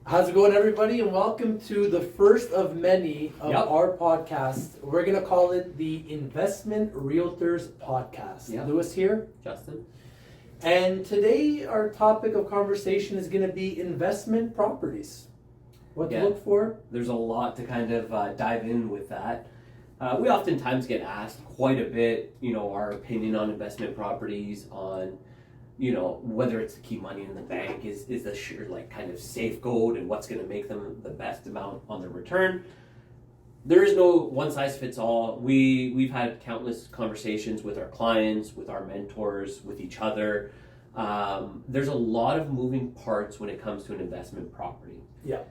How's it going, everybody? And welcome to the first of many of Yep. our podcast. We're going to call it the Investment Realtors Podcast. Yep. Lewis here. Justin? And today, our topic of conversation is going to be investment properties. What to Yeah. look for. There's a lot to kind of dive in with that. We oftentimes get asked quite a bit, our opinion on investment properties, on, whether it's to keep money in the bank, is the sure, kind of safe gold and what's going to make them the best amount on their return. There is no one size fits all. We've had countless conversations with our clients, with our mentors, with each other. There's a lot of moving parts when it comes to an investment property. Yeah.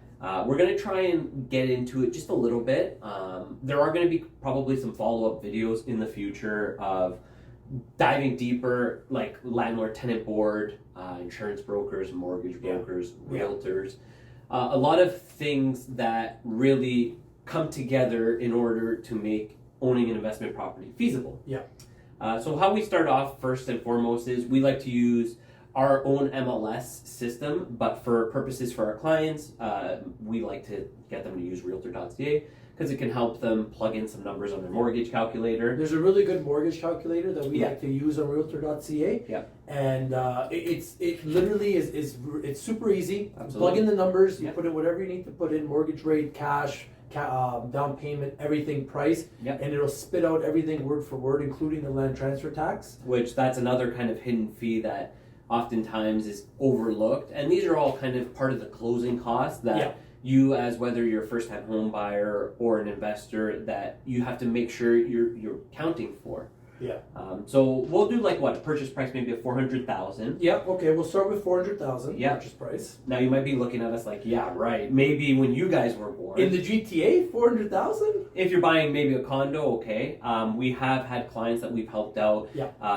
We're going to try and get into it just a little bit. There are going to be probably some follow-up videos in the future of diving deeper, like landlord-tenant board, insurance brokers, mortgage brokers, realtors. A lot of things that really come together in order to make owning an investment property feasible. Yeah. So how we start off first and foremost is we like to use our own MLS system, but for purposes for our clients, we like to get them to use Realtor.ca because it can help them plug in some numbers on their mortgage calculator. There's a really good mortgage calculator that we Yeah. like to use on Realtor.ca. Yeah. And it literally is it's super easy. Absolutely. Plug in the numbers, you Yeah. put in whatever you need to put in, mortgage rate, cash, down payment, everything, price, Yep. and it'll spit out everything word for word, including the land transfer tax. Which that's another kind of hidden fee that oftentimes is overlooked. And these are all kind of part of the closing costs that Yeah. you, as whether you're a first-time home buyer or an investor, that you have to make sure you're counting for. Yeah. So we'll do a purchase price maybe of $400,000. Yep. Okay. We'll start with 400,000 Yeah. purchase price. Now you might be looking at us like, yeah, right. Maybe when you guys were born. In the GTA, 400,000. If you're buying maybe a condo, okay. We have had clients that we've helped out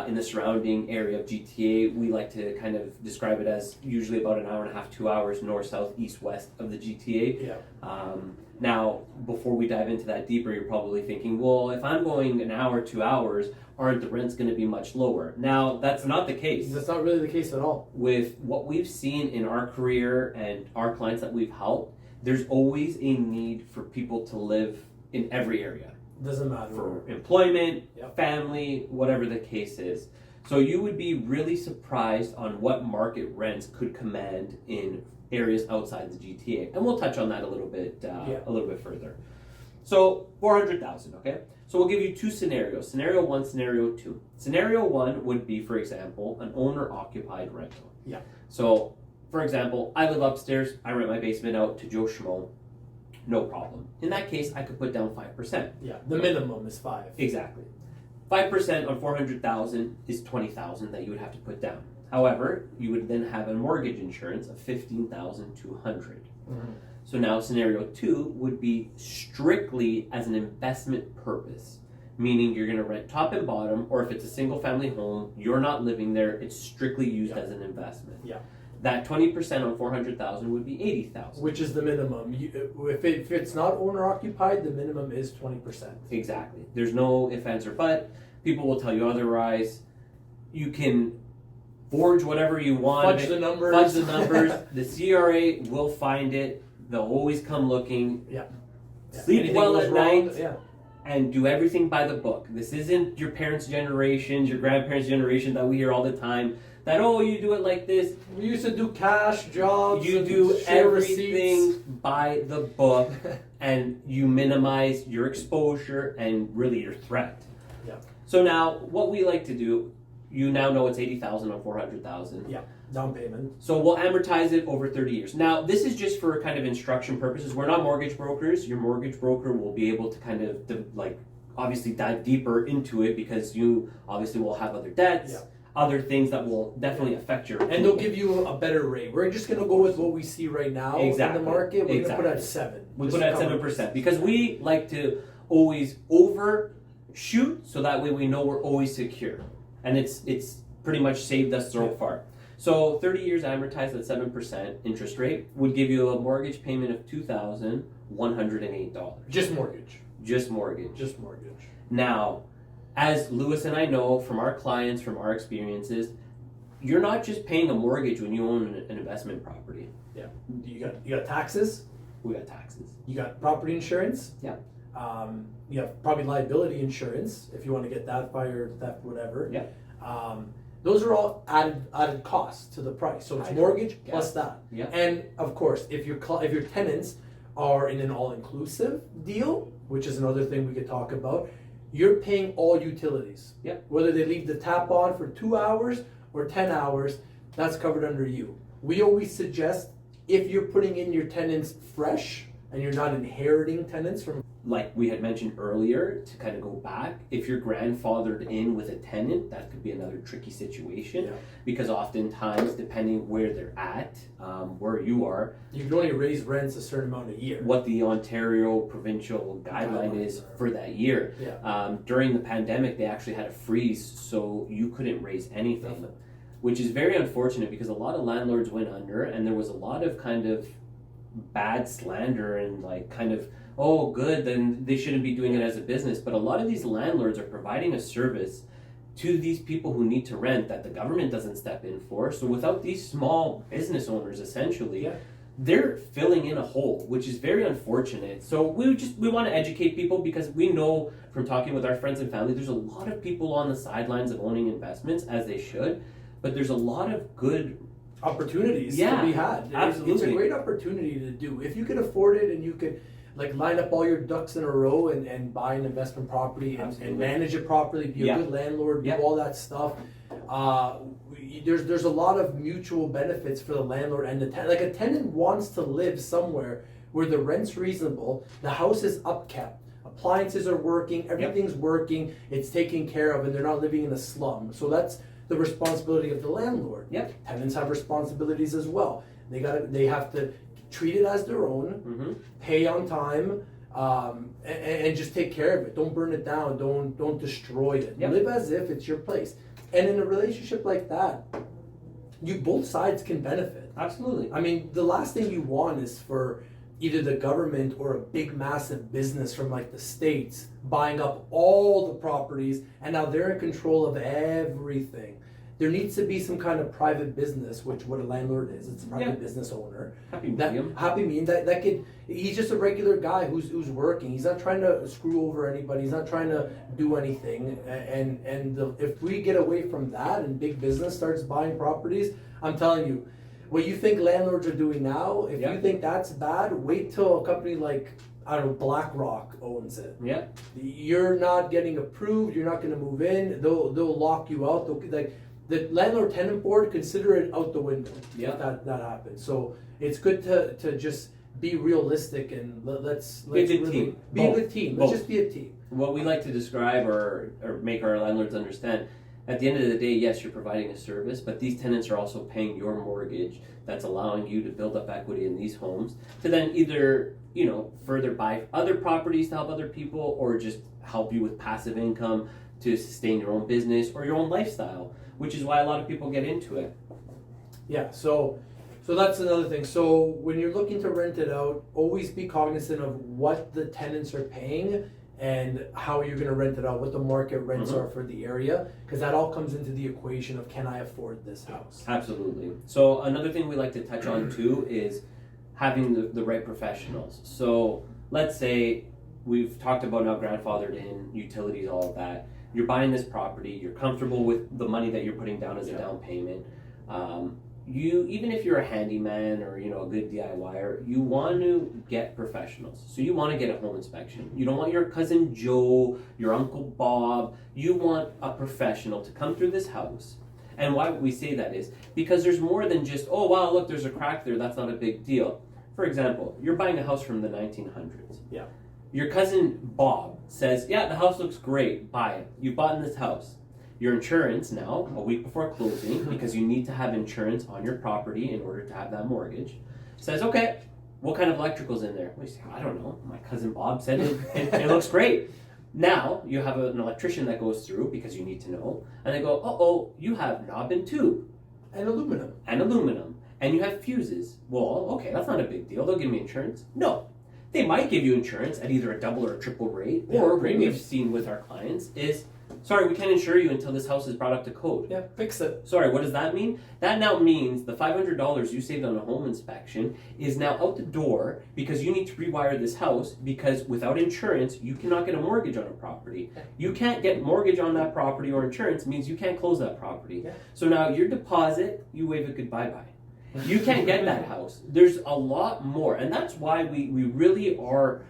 in the surrounding area of GTA. We like to kind of describe it as usually about an hour and a half, 2 hours north, south, east, west of the GTA. Yeah. Now, before we dive into that deeper, you're probably thinking, well, if I'm going an hour, 2 hours, aren't the rents going to be much lower? Now, that's not the case. That's not really the case at all. With what we've seen in our career and our clients that we've helped, there's always a need for people to live in every area Doesn't matter. for employment, Yep. family, whatever the case is. So you would be really surprised on what market rents could command in areas outside the GTA, and we'll touch on that a little bit further. So 400,000, okay? So we'll give you two scenarios: scenario one, scenario two. Scenario one would be, for example, an owner-occupied rental. Yeah. So, for example, I live upstairs. I rent my basement out to Joe Schmo. No problem. In that case, I could put down 5%. Yeah. The minimum is 5. Exactly. 5% on 400,000 is 20,000 that you would have to put down. However, you would then have a mortgage insurance of 15,200. Mm-hmm. So now scenario two would be strictly as an investment purpose, meaning you're going to rent top and bottom, or if it's a single family home, you're not living there, it's strictly used as an investment. Yeah. That 20% on 400,000 would be 80,000. Which is the minimum. If it's not owner occupied, the minimum is 20%. Exactly. There's no ifs, ands, or but. People will tell you otherwise. You can forge whatever you want. Fudge the numbers. Fudge the numbers. The CRA will find it. They'll always come looking. Yeah. Sleep Anything well goes at wrong, night. Yeah. And do everything by the book. This isn't your parents' generations, your grandparents' generation that we hear all the time. That, oh, you do it like this. We used to do cash jobs. You and do share everything receipts. by the book, and you minimize your exposure and really your threat. Yeah. So now, what we like to do, you now know it's 80,000 on 400,000. Yeah. Down payment. So we'll amortize it over 30 years. Now, this is just for kind of instruction purposes. We're not mortgage brokers. Your mortgage broker will be able to kind of obviously dive deeper into it because you obviously will have other debts. Yeah. Other things that will definitely affect your And they'll give you a better rate. We're just going to go with what we see right now Exactly. in the market. We're going to put Exactly. at 7. We just put to at cover 7% because we like to always overshoot so that way we know we're always secure. And it's pretty much saved us so far. So 30 years amortized at 7% interest rate would give you a mortgage payment of $2,108. Just mortgage. Just mortgage. Just mortgage. Now, as Lewis and I know from our clients, from our experiences, you're not just paying a mortgage when you own an investment property. Yeah. You got taxes. We got taxes. You got property insurance. Yeah. You have probably liability insurance if you want to get that, fire, theft, whatever. Yeah. Those are all added costs to the price. So it's mortgage plus that. Yeah. And of course, if your tenants are in an all-inclusive deal, which is another thing we could talk about, you're paying all utilities. Yep. Whether they leave the tap on for 2 hours or 10 hours, that's covered under you. We always suggest if you're putting in your tenants fresh and you're not inheriting tenants from, like we had mentioned earlier, to kind of go back, if you're grandfathered in with a tenant, that could be another tricky situation. Yeah. Because oftentimes, depending where they're at, where you are, you can only raise rents a certain amount a year. what the Ontario provincial guideline is for that year. Yeah. During the pandemic, they actually had a freeze, so you couldn't raise anything, Nothing. which is very unfortunate because a lot of landlords went under, and there was a lot of kind of bad slander and like kind of, oh good, then they shouldn't be doing it as a business. But a lot of these landlords are providing a service to these people who need to rent that the government doesn't step in for. So without these small business owners, essentially, Yeah. they're filling in a hole, which is very unfortunate. So we want to educate people because we know from talking with our friends and family, there's a lot of people on the sidelines of owning investments, as they should, but there's a lot of good opportunities Yeah, to be had. It's a absolutely. great opportunity to do. If you can afford it and you could like line up all your ducks in a row and buy an investment property and Absolutely. manage it properly, be Yeah. a good landlord, Yeah. do all that stuff. There's a lot of mutual benefits for the landlord and the tenant. Like a tenant wants to live somewhere where the rent's reasonable, the house is upkept, appliances are working, everything's working, it's taken care of, and they're not living in a slum. So that's the responsibility of the landlord. Yep. Tenants have responsibilities as well. They have to treat it as their own, Mm-hmm. pay on time, and just take care of it. Don't burn it down. Don't destroy it. Yep. Live as if it's your place. And in a relationship like that, you both sides can benefit. Absolutely. I mean, the last thing you want is for either the government or a big massive business from like the States buying up all the properties and now they're in control of everything. There needs to be some kind of private business, which what a landlord is. It's a private Yeah. business owner. Happy That medium. happy medium that could, he's just a regular guy who's working. He's not trying to screw over anybody. He's not trying to do anything. If we get away from that and big business starts buying properties, I'm telling you, what you think landlords are doing now, if Yeah. you think that's bad, wait till a company like, I don't know, BlackRock owns it. Yeah. You're not getting approved. You're not going to move in. They'll lock you out. The landlord tenant board, consider it out the window. Yeah. If that happens. So it's good to just be realistic and let's Be a good really team. be a Both. good team. Let's Both. just be a team. What we like to describe or make our landlords understand, at the end of the day, yes, you're providing a service, but these tenants are also paying your mortgage that's allowing you to build up equity in these homes to then either, further buy other properties to help other people or just help you with passive income to sustain your own business or your own lifestyle, which is why a lot of people get into it. Yeah. So that's another thing. So when you're looking to rent it out, always be cognizant of what the tenants are paying and how you're going to rent it out, what the market rents Mhm. are for the area, because that all comes into the equation of can I afford this house? Absolutely. So another thing we like to touch on too is having the right professionals. So let's say we've talked about now grandfathered in, utilities, all of that. You're buying this property, you're comfortable with the money that you're putting down as a down payment. You, even if you're a handyman or a good DIYer, you want to get professionals. So you want to get a home inspection. You don't want your cousin Joe, your uncle Bob. You want a professional to come through this house. And why we say that is because there's more than just, oh wow, look, there's a crack there, that's not a big deal. For example, you're buying a house from the 1900s. Yeah. Your cousin Bob says, yeah, the house looks great, buy it. You bought in this house. Your insurance now, a week before closing, because you need to have insurance on your property in order to have that mortgage, says, okay, what kind of electrical's in there? Well, you say, I don't know. My cousin Bob said it looks great. Now you have an electrician that goes through because you need to know, and they go, oh, you have knob and tube And aluminum. and aluminum, and you have fuses. Well, okay, that's not a big deal. They'll give me insurance. No. They might give you insurance at either a double or a triple rate, Yeah, or what premium. we've seen with our clients is Sorry, we can't insure you until this house is brought up to code. Yeah, fix it. Sorry, what does that mean? That now means the $500 you saved on a home inspection is now out the door because you need to rewire this house because without insurance, you cannot get a mortgage on a property. You can't get mortgage on that property or insurance means you can't close that property. Yeah. So now your deposit, you wave it goodbye bye. You can't get that house. There's a lot more, and that's why we really are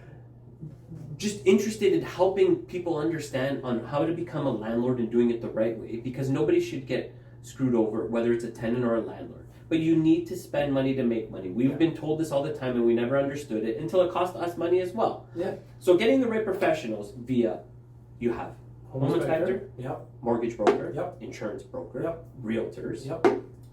just interested in helping people understand on how to become a landlord and doing it the right way, because nobody should get screwed over, whether it's a tenant or a landlord. But you need to spend money to make money. We've been told this all the time and we never understood it until it cost us money as well. Yeah. So getting the right professionals via, you have home inspector, Yep. mortgage broker, Yep. insurance broker, Yep. realtors. Yep.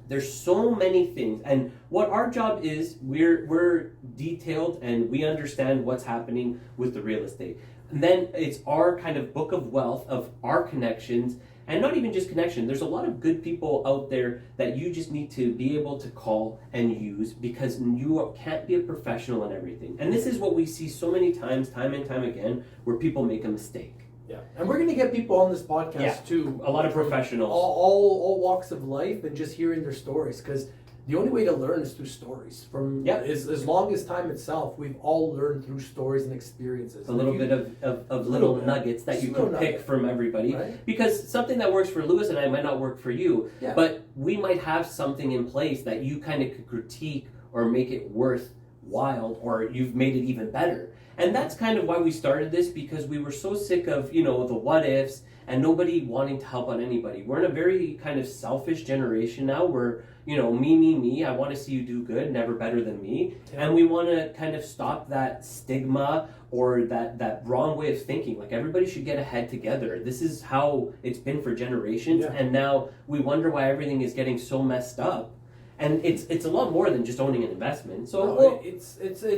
There's so many things, and what our job is, we're detailed and we understand what's happening with the real estate. And then it's our kind of book of wealth of our connections, and not even just connection. There's a lot of good people out there that you just need to be able to call and use because you can't be a professional in everything. And this is what we see so many times, time and time again, where people make a mistake. Yeah, and we're gonna get people on this podcast Yeah, too. a lot of from professionals. all walks of life, and just hearing their stories, because the only way to learn is through stories. From Yeah. as long as time itself, we've all learned through stories and experiences. A little bit of little nuggets that you Just little can pick nugget. from everybody. Right? Because something that works for Lewis and I might not work for you, Yeah. but we might have something in place that you kind of could critique or make it worthwhile, or you've made it even better. And that's kind of why we started this, because we were so sick of, the what ifs and nobody wanting to help out anybody. We're in a very kind of selfish generation now where, me, I want to see you do good, never better than me. Yeah. And we want to kind of stop that stigma or that wrong way of thinking. Like, everybody should get ahead together. This is how it's been for generations. Yeah. And now we wonder why everything is getting so messed up. And it's a lot more than just owning an investment. So No, it's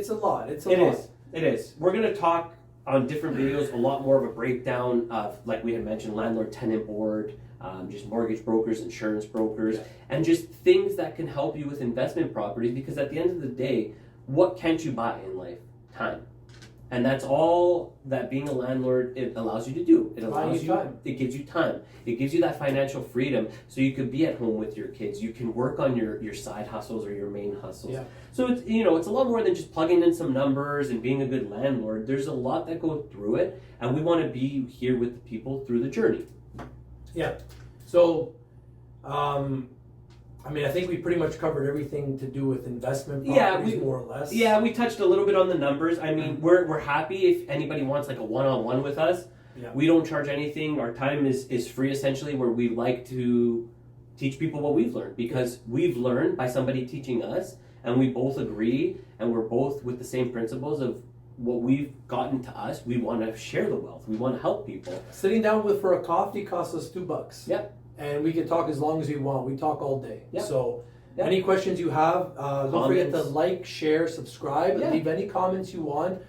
a lot. It's a it lot. is. It is. We're going to talk on different videos a lot more of a breakdown of, like we had mentioned, landlord tenant board, just mortgage brokers, insurance brokers, Yeah. and just things that can help you with investment properties, because at the end of the day, what can't you buy in life? Time. And that's all that being a landlord, it allows you to do. It allows you time. It gives you time. It gives you that financial freedom so you could be at home with your kids. You can work on your side hustles or your main hustles. Yeah. So it's it's a lot more than just plugging in some numbers and being a good landlord. There's a lot that go through it, and we want to be here with the people through the journey. So, I think we pretty much covered everything to do with investment properties, more or less. Yeah, we touched a little bit on the numbers. I mean, we're happy if anybody wants like a one-on-one with us. Yeah. We don't charge anything. Our time is free, essentially, where we like to teach people what we've learned, because we've learned by somebody teaching us, and we both agree, and we're both with the same principles of what we've gotten to us. We want to share the wealth. We want to help people. Sitting down for a coffee costs us $2. Yep. And we can talk as long as we want. We talk all day. Yep. So, Yep. any questions you have, don't forget to Comments. like, share, subscribe, Yeah. and leave any comments you want.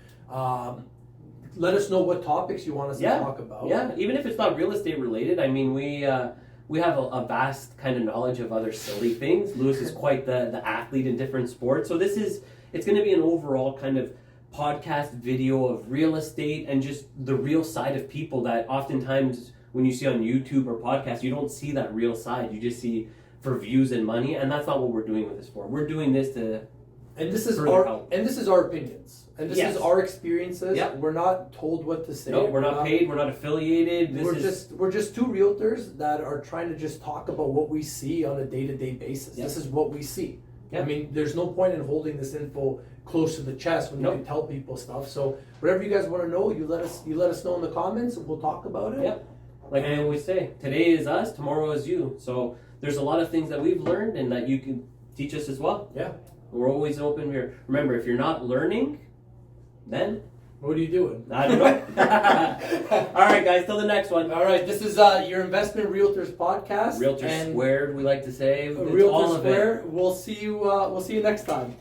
Let us know what topics you want us Yeah. to talk about. Yeah, even if it's not real estate related. I mean, we have a vast kind of knowledge of other silly things. Lewis is quite the athlete in different sports. So it's going to be an overall kind of podcast video of real estate and just the real side of people that oftentimes when you see on YouTube or podcasts, you don't see that real side. You just see for views and money, and that's not what we're doing with this for. We're doing this to And this is further our help. opinions. And this Yes. is our experiences. Yep. We're not told what to say. No, we're not paid. We're not affiliated. We're just two realtors that are trying to just talk about what we see on a day-to-day basis. Yep. This is what we see. Yep. I mean, there's no point in holding this info close to the chest when you Nope. can tell people stuff. So whatever you guys want to know, you let us know in the comments, and we'll talk about it. Yep. Like we always say, today is us, tomorrow is you. So there's a lot of things that we've learned and that you can teach us as well. Yeah. We're always open here. Remember, if you're not learning, then What are you doing? I don't know. All right, guys, till the next one. All right, this is your Investment Realtors podcast. Realtor and Squared, we like to say. It's Realtor all of it. Square. We'll see you next time.